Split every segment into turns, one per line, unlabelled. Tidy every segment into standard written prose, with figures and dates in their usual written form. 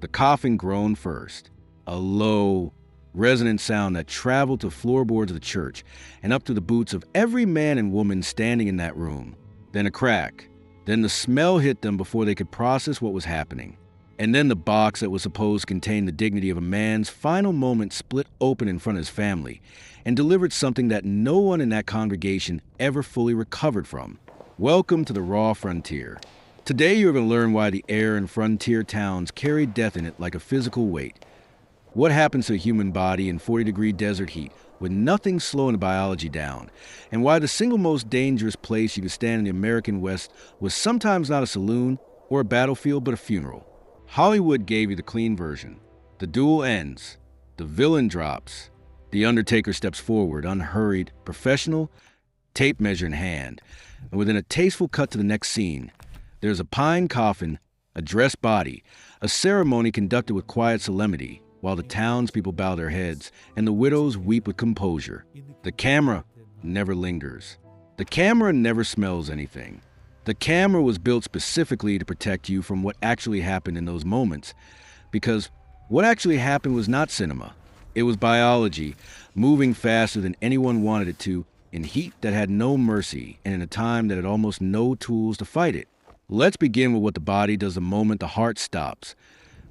The coffin groaned first, a low, resonant sound that traveled to floorboards of the church and up to the boots of every man and woman standing in that room. Then a crack. Then the smell hit them before they could process what was happening. And then the box that was supposed to contain the dignity of a man's final moment split open in front of his family and delivered something that no one in that congregation ever fully recovered from. Welcome to the raw frontier. Today you're going to learn why the air in frontier towns carry death in it like a physical weight. What happens to a human body in 40-degree desert heat with nothing slowing the biology down, and why the single most dangerous place you could stand in the American West was sometimes not a saloon or a battlefield but a funeral. Hollywood gave you the clean version. The duel ends. The villain drops. The Undertaker steps forward, unhurried, professional, tape measure in hand, and within a tasteful cut to the next scene, there's a pine coffin, a dressed body, a ceremony conducted with quiet solemnity, while the townspeople bow their heads and the widows weep with composure. The camera never lingers. The camera never smells anything. The camera was built specifically to protect you from what actually happened in those moments, because what actually happened was not cinema. It was biology, moving faster than anyone wanted it to, in heat that had no mercy, and in a time that had almost no tools to fight it. Let's begin with what the body does the moment the heart stops,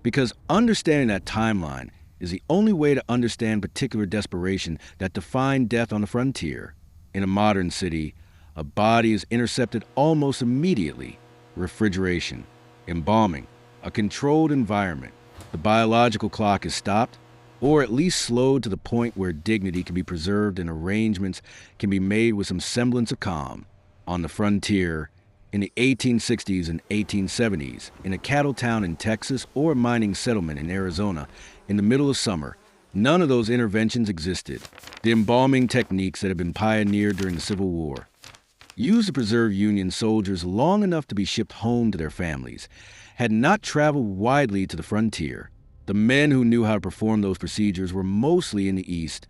because understanding that timeline is the only way to understand particular desperation that defined death on the frontier. In a modern city, a body is intercepted almost immediately. Refrigeration, embalming, a controlled environment. The biological clock is stopped, or at least slowed to the point where dignity can be preserved and arrangements can be made with some semblance of calm. On the frontier, in the 1860s and 1870s, in a cattle town in Texas or a mining settlement in Arizona, in the middle of summer, none of those interventions existed. The embalming techniques that had been pioneered during the Civil War, used to preserve Union soldiers long enough to be shipped home to their families, had not traveled widely to the frontier. The men who knew how to perform those procedures were mostly in the East,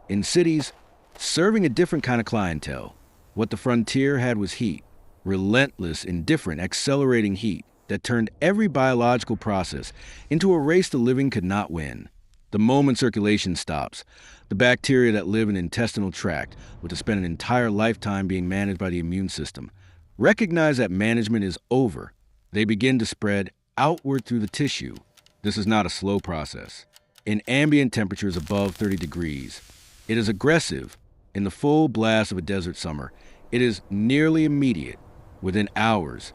in cities, serving a different kind of clientele. What the frontier had was heat. Relentless, indifferent, accelerating heat that turned every biological process into a race the living could not win. The moment circulation stops, the bacteria that live in the intestinal tract, with to spend an entire lifetime being managed by the immune system, recognize that management is over. They begin to spread outward through the tissue. This is not a slow process. In ambient temperatures above 30 degrees, it is aggressive. In the full blast of a desert summer, it is nearly immediate. Within hours,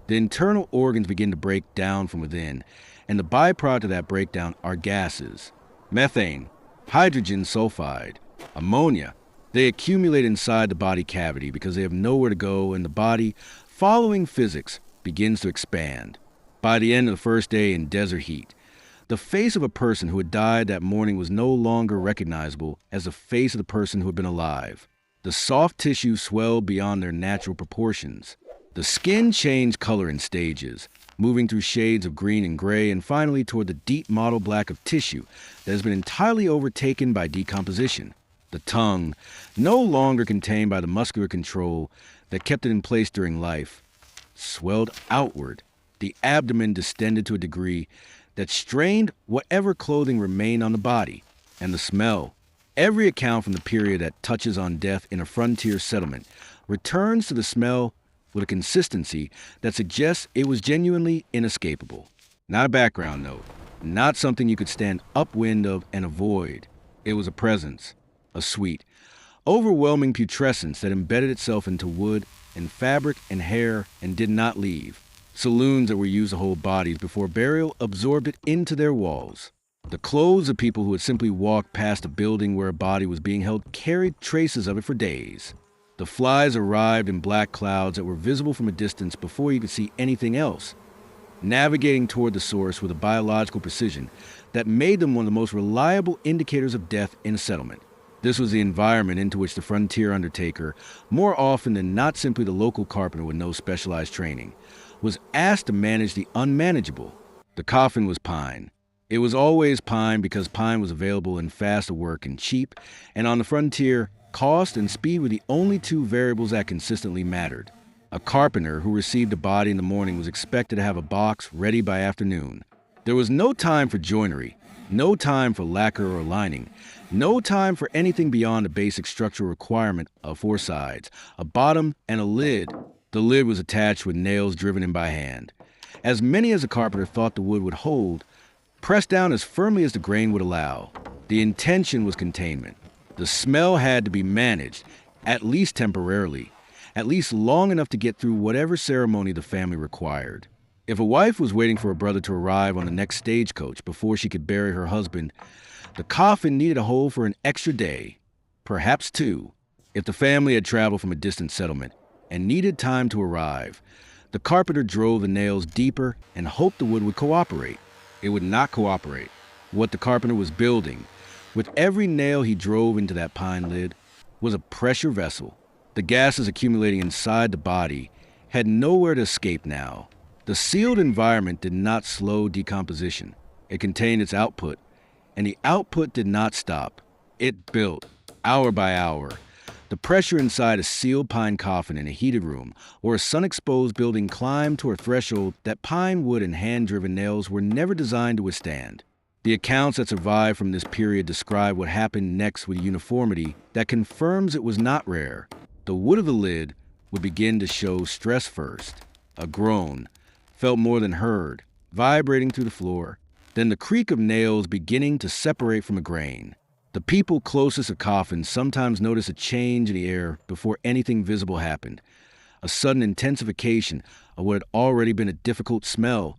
the internal organs begin to break down from within, and the byproduct of that breakdown are gases. Methane, hydrogen sulfide, ammonia. They accumulate inside the body cavity because they have nowhere to go, and the body, following physics, begins to expand. By the end of the first day in desert heat, the face of a person who had died that morning was no longer recognizable as the face of the person who had been alive. The soft tissue swelled beyond their natural proportions. The skin changed color in stages, moving through shades of green and gray and finally toward the deep mottled black of tissue that has been entirely overtaken by decomposition. The tongue, no longer contained by the muscular control that kept it in place during life, swelled outward. The abdomen distended to a degree that strained whatever clothing remained on the body. And the smell, every account from the period that touches on death in a frontier settlement, returns to the smell with a consistency that suggests it was genuinely inescapable. Not a background note, not something you could stand upwind of and avoid. It was a presence, a sweet, overwhelming putrescence that embedded itself into wood and fabric and hair and did not leave. Saloons that were used to hold bodies before burial absorbed it into their walls. The clothes of people who had simply walked past a building where a body was being held carried traces of it for days. The flies arrived in black clouds that were visible from a distance before you could see anything else, navigating toward the source with a biological precision that made them one of the most reliable indicators of death in a settlement. This was the environment into which the frontier undertaker, more often than not simply the local carpenter with no specialized training, was asked to manage the unmanageable. The coffin was pine. It was always pine because pine was available and fast to work and cheap, and on the frontier, cost and speed were the only two variables that consistently mattered. A carpenter who received a body in the morning was expected to have a box ready by afternoon. There was no time for joinery, no time for lacquer or lining, no time for anything beyond the basic structural requirement of four sides, a bottom, and a lid. The lid was attached with nails driven in by hand. As many as the carpenter thought the wood would hold, pressed down as firmly as the grain would allow. The intention was containment. The smell had to be managed, at least temporarily, at least long enough to get through whatever ceremony the family required. If a wife was waiting for a brother to arrive on the next stagecoach before she could bury her husband, the coffin needed a hole for an extra day, perhaps two. If the family had traveled from a distant settlement and needed time to arrive, the carpenter drove the nails deeper and hoped the wood would cooperate. It would not cooperate. What the carpenter was building, with every nail he drove into that pine lid, was a pressure vessel. The gases accumulating inside the body had nowhere to escape now. The sealed environment did not slow decomposition. It contained its output, and the output did not stop. It built, hour by hour. The pressure inside a sealed pine coffin in a heated room or a sun-exposed building climbed to a threshold that pine wood and hand-driven nails were never designed to withstand. The accounts that survive from this period describe what happened next with uniformity that confirms it was not rare. The wood of the lid would begin to show stress first. A groan, felt more than heard, vibrating through the floor. Then the creak of nails beginning to separate from a grain. The people closest to coffins sometimes notice a change in the air before anything visible happened, a sudden intensification of what had already been a difficult smell,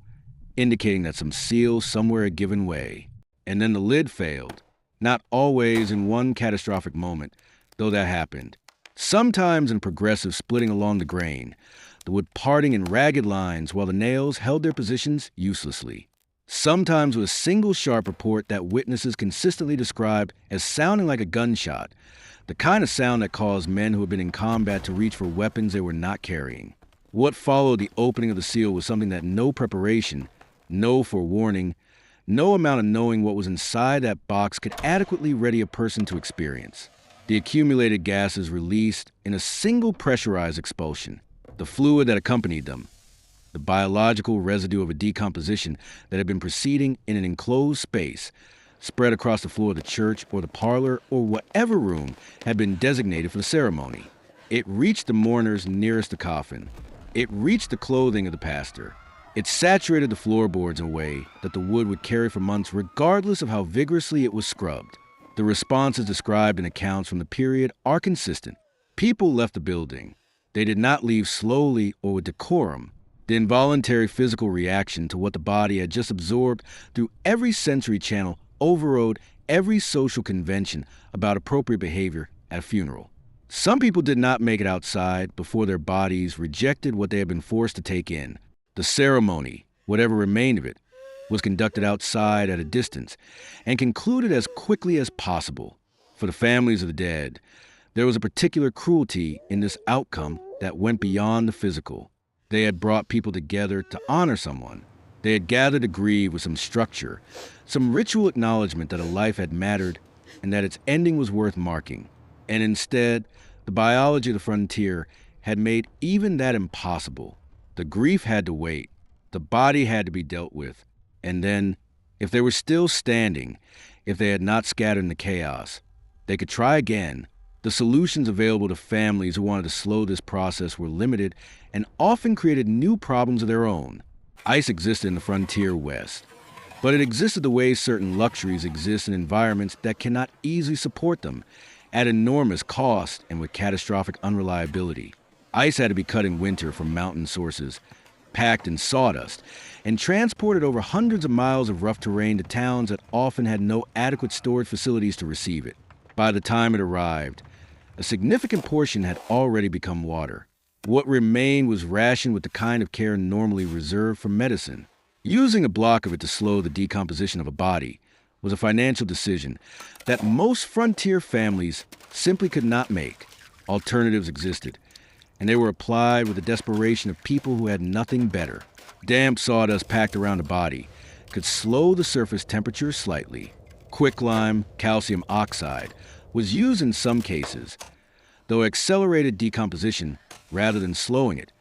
indicating that some seal somewhere had given way. And then the lid failed, not always in one catastrophic moment, though that happened. Sometimes in progressive splitting along the grain, the wood parting in ragged lines while the nails held their positions uselessly. Sometimes with a single sharp report that witnesses consistently described as sounding like a gunshot, the kind of sound that caused men who had been in combat to reach for weapons they were not carrying. What followed the opening of the seal was something that no preparation, no forewarning, no amount of knowing what was inside that box could adequately ready a person to experience. The accumulated gases released in a single pressurized expulsion, the fluid that accompanied them, the biological residue of a decomposition that had been proceeding in an enclosed space, spread across the floor of the church or the parlor or whatever room had been designated for the ceremony. It reached the mourners nearest the coffin. It reached the clothing of the pastor. It saturated the floorboards in a way that the wood would carry for months regardless of how vigorously it was scrubbed. The responses described in accounts from the period are consistent. People left the building. They did not leave slowly or with decorum. The involuntary physical reaction to what the body had just absorbed through every sensory channel overrode every social convention about appropriate behavior at a funeral. Some people did not make it outside before their bodies rejected what they had been forced to take in. The ceremony, whatever remained of it, was conducted outside at a distance and concluded as quickly as possible. For the families of the dead, there was a particular cruelty in this outcome that went beyond the physical. They had brought people together to honor someone. They had gathered to grieve with some structure, some ritual acknowledgement that a life had mattered and that its ending was worth marking. And instead, the biology of the frontier had made even that impossible. The grief had to wait. The body had to be dealt with. And then, if they were still standing, if they had not scattered in the chaos, they could try again. The solutions available to families who wanted to slow this process were limited and often created new problems of their own. Ice existed in the frontier West, but it existed the way certain luxuries exist in environments that cannot easily support them, at enormous cost and with catastrophic unreliability. Ice had to be cut in winter from mountain sources, packed in sawdust, and transported over hundreds of miles of rough terrain to towns that often had no adequate storage facilities to receive it. By the time it arrived, a significant portion had already become water. What remained was rationed with the kind of care normally reserved for medicine. Using a block of it to slow the decomposition of a body was a financial decision that most frontier families simply could not make. Alternatives existed, and they were applied with the desperation of people who had nothing better. Damp sawdust packed around a body could slow the surface temperature slightly. Quicklime, calcium oxide, was used in some cases, though accelerated decomposition rather than slowing it,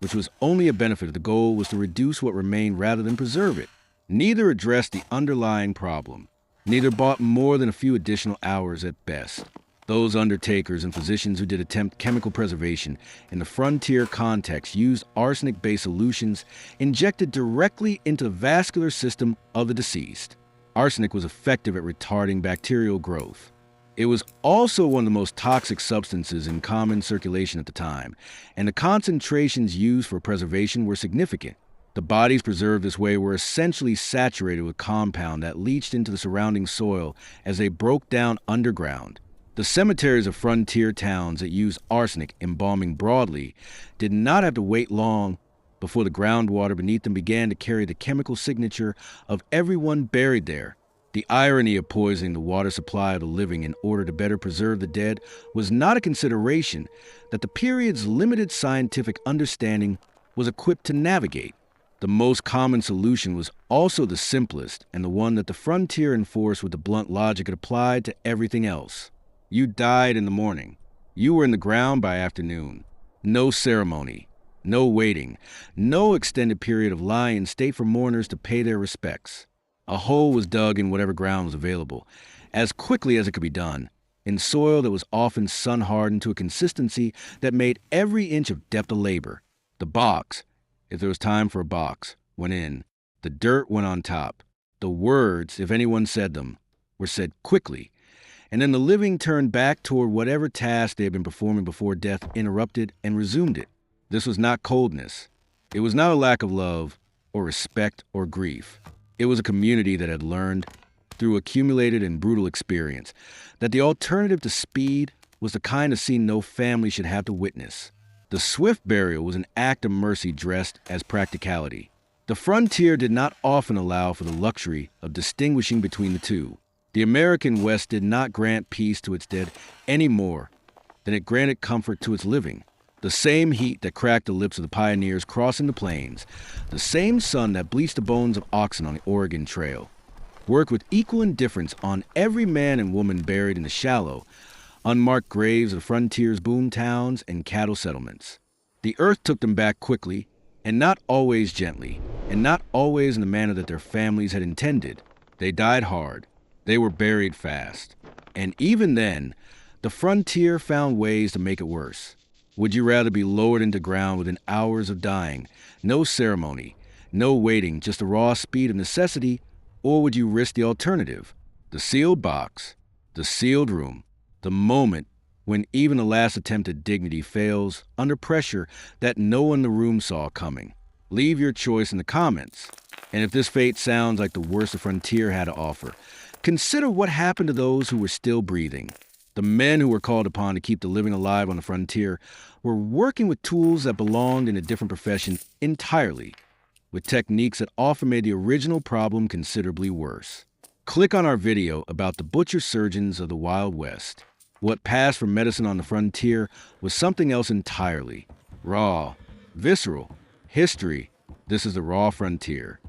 which was only a benefit if the goal was to reduce what remained rather than preserve it. Neither addressed the underlying problem. Neither bought more than a few additional hours at best. Those undertakers and physicians who did attempt chemical preservation in the frontier context used arsenic-based solutions injected directly into the vascular system of the deceased. Arsenic was effective at retarding bacterial growth. It was also one of the most toxic substances in common circulation at the time, and the concentrations used for preservation were significant. The bodies preserved this way were essentially saturated with compound that leached into the surrounding soil as they broke down underground. The cemeteries of frontier towns that used arsenic embalming broadly did not have to wait long before the groundwater beneath them began to carry the chemical signature of everyone buried there. The irony of poisoning the water supply of the living in order to better preserve the dead was not a consideration that the period's limited scientific understanding was equipped to navigate. The most common solution was also the simplest and the one that the frontier enforced with the blunt logic it applied to everything else. You died in the morning. You were in the ground by afternoon. No ceremony, no waiting, no extended period of lying in state for mourners to pay their respects. A hole was dug in whatever ground was available, as quickly as it could be done, in soil that was often sun-hardened to a consistency that made every inch of depth a labor. The box, if there was time for a box, went in. The dirt went on top. The words, if anyone said them, were said quickly, and then the living turned back toward whatever task they had been performing before death interrupted and resumed it. This was not coldness. It was not a lack of love or respect or grief. It was a community that had learned, through accumulated and brutal experience, that the alternative to speed was the kind of scene no family should have to witness. The swift burial was an act of mercy dressed as practicality. The frontier did not often allow for the luxury of distinguishing between the two. The American West did not grant peace to its dead any more than it granted comfort to its living. The same heat that cracked the lips of the pioneers crossing the plains, the same sun that bleached the bones of oxen on the Oregon Trail, worked with equal indifference on every man and woman buried in the shallow, unmarked graves of the frontier's boom towns and cattle settlements. The earth took them back quickly, and not always gently, and not always in the manner that their families had intended. They died hard. They were buried fast. And even then, the frontier found ways to make it worse. Would you rather be lowered into ground within hours of dying, no ceremony, no waiting, just the raw speed of necessity, or would you risk the alternative, the sealed box, the sealed room, the moment when even the last attempt at dignity fails under pressure that no one in the room saw coming? Leave your choice in the comments. And if this fate sounds like the worst the frontier had to offer, consider what happened to those who were still breathing. The men who were called upon to keep the living alive on the frontier were working with tools that belonged in a different profession entirely, with techniques that often made the original problem considerably worse. Click on our video about the butcher surgeons of the Wild West. What passed for medicine on the frontier was something else entirely. Raw, visceral, history. This is the raw frontier.